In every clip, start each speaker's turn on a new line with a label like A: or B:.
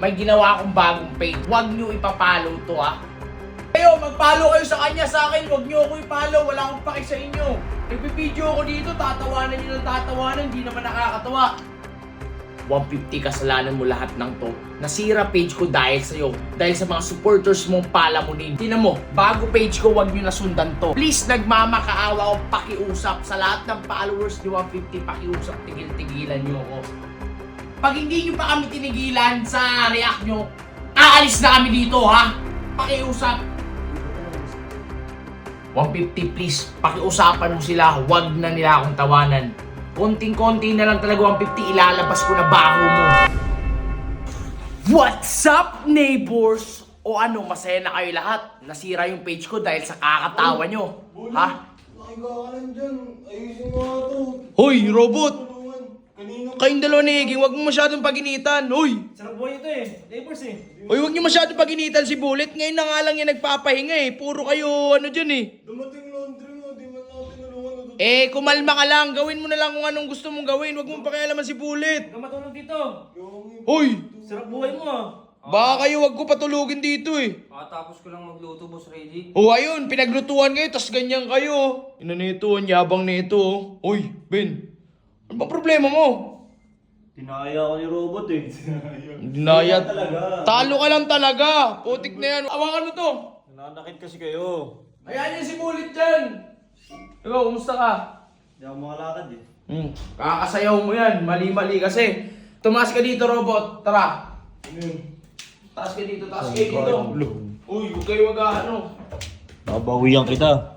A: may ginawa akong bagong page. Huwag nyo ipapalo to Kayo, mag-follow kayo sa kanya, sa akin. Huwag nyo ako i-follow, wala akong paki sa inyo. Nagpipideo ako dito, tatawanan nyo ng tatawanan, hindi naman nakakatawa. 150 kasalanan mo lahat ng to. Nasira page ko dahil sa'yo. Dahil sa mga supporters mong palamunin. Tingnan mo, bago page ko, huwag nyo nasundan to. Please, nagmamakaawa o pakiusap. Sa lahat ng followers ni 150, pakiusap, tigil-tigilan nyo ako. Pag hindi nyo pa kami tinigilan sa react nyo, aalis na kami dito, Pakiusap. 150, please, pakiusapan mo sila. Huwag na nila akong tawanan. Konting-konti na lang talaga 150, ilalabas ko na baho mo. What's up, neighbors? O ano, masaya na kayo lahat? Nasira yung page ko dahil sa kakatawa nyo.
B: Nakiga ka lang dyan. Ayusin mo nga to.
A: Hoy, robot!
B: Kanina
A: Kayong dalawa ni Higing, huwag mo masyadong paginitan. Hoy!
C: Sarap buhay ito neighbors
A: Hoy, huwag niyo masyadong paginitan si Bullet. Ngayon na nga lang yan nagpapahinga Puro kayo dyan
B: dumating laundry mo, di man natin tinulungan na
A: Kumalma ka lang. Gawin mo na lang kung anong gusto mong gawin. Huwag mong pakialaman si Bullet.
C: Huwag ka matulog dito.
A: Hoy!
C: Sarap buhay mo
A: Baka kayo wag ko patulugin dito
C: Pakatapos ko lang magluto, boss ready.
A: Ayun, pinaglutuan kayo, tas ganyan kayo. Ino nito, ang yabang nito. Uy, Ben, ano ba problema mo?
C: Tinaya ko ni robot
A: Dinayat. Talo ka lang talaga. Putik na yan. Awakan mo to.
C: Nananakit kasi kayo.
A: Ayan yan si Bullet dyan. Ikaw, kumusta ka?
C: Hindi ako makalakad
A: Kakasayaw mo yan. Mali-mali kasi. Tumaas ka dito, robot. Tara. Taas ka dito, taas kayo dito. Uy, huwag kayo mag-ano.
C: Babawian kita.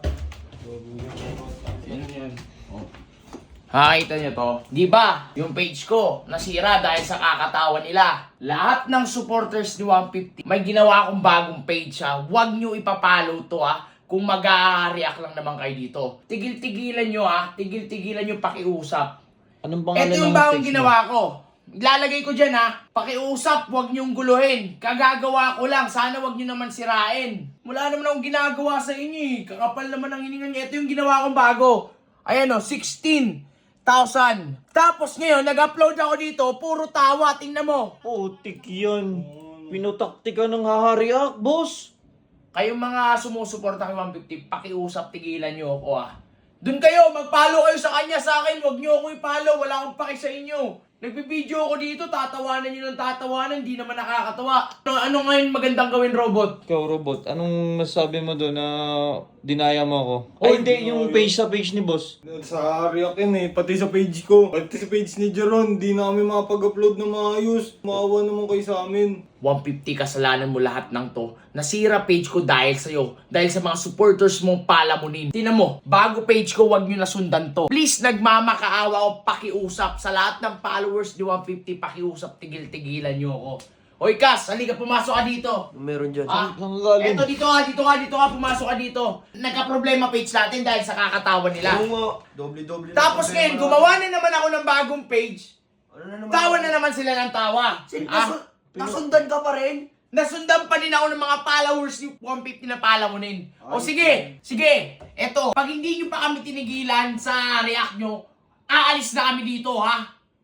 A: Nakita niyo to? Di ba? Yung page ko, nasira dahil sa kakatawa nila. Lahat ng supporters ni 150, may ginawa akong bagong page Huwag nyo ipapalo to Kung mag-react lang naman kayo dito. Tigil-tigilan nyo Tigil-tigilan nyo pakiusap.
C: Anong pangalan
A: Ito yung bagong ginawa ko. Ilalagay ko dyan Pakiusap, huwag nyong guluhin. Kagagawa ko lang, sana huwag nyo naman sirain. Wala naman akong ginagawa sa inyo Kakapal naman ang hininga nyo. Ito yung ginawa kong bago. Ayan 16,000. Tapos ngayon, nag-upload ako dito, puro tawa, tingnan mo.
C: Putik yan. Pinutaktik ka ng hahariak, boss.
A: Kayong mga sumusuporta kay 150, pakiusap, tigilan nyo ako Doon kayo, mag-follow kayo sa kanya, sa akin, huwag nyo ako i-follow, wala akong paki sa inyo. Nagpipideo ako dito, tatawanan nyo ng tatawanan, hindi naman nakakatawa. Ano ngayon magandang gawin, robot?
D: Ikaw, robot, anong masabi mo doon na dinaya mo ako?
B: Oy,
D: Ay, hindi, yung page sa page ni boss.
B: Sa react pati sa page ko. Pati sa page ni Jeron, di na kami makapag-upload na maayos. Maawa naman kayo sa amin.
A: 150 kasalanan mo lahat ng to. Nasira page ko dahil sa'yo. Dahil sa mga supporters mong palamunin. Tingnan mo, bago page ko, huwag nyo nasundan to. Please, nagmamakaawa o pakiusap. Sa lahat ng followers ni 150, pakiusap, tigil-tigilan nyo ako. Hoy, Kas, halika, pumasok ka dito.
C: Meron dyan.
D: Ang lalim.
A: Eto, dito ka, pumasok ka dito. Nagka-problema page natin dahil sa kakatawa nila.
B: Doble-doble na
A: Tapos
B: problema
A: ngayon, gumawa na naman ako ng bagong page.
B: Ano na naman?
A: Tawa na naman sila ng tawa.
B: Nasundan ka pa rin?
A: Nasundan pa din ako ng mga followers ni 150 na palamunin. O sige. Eto, pag hindi nyo pa kami tinigilan sa react nyo, aalis na kami dito,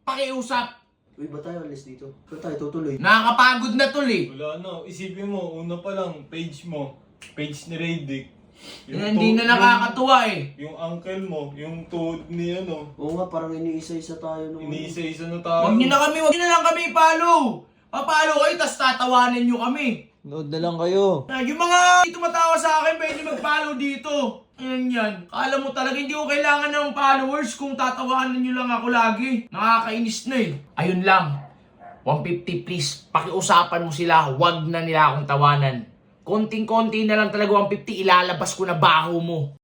A: Pakiusap.
E: Uy, ba tayo alis dito? Ba't tayo tutuloy?
A: Nakakapagod na tol
B: Wala na, isipin mo, una pa lang, page mo, page ni Raydick.
A: Hindi na nakakatuwa
B: Yung uncle mo, yung tuhod ni
E: Oo nga, parang iniisa-isa tayo nung...
B: iniisa-isa na tayo.
A: Huwag nyo na lang kami i-follow. Papalo kayo, tas tatawanan nyo kami.
D: Nood na lang kayo.
A: Yung mga tumatawa sa akin, pwede mag-follow dito. Yan. Kala mo talaga hindi ko kailangan ng followers kung tatawanan nyo lang ako lagi. Nakakainis na Ayun lang. 150 please, pakiusapan mo sila. Huwag na nila akong tawanan. Konting-konti na lang talaga 150, ilalabas ko na baho mo.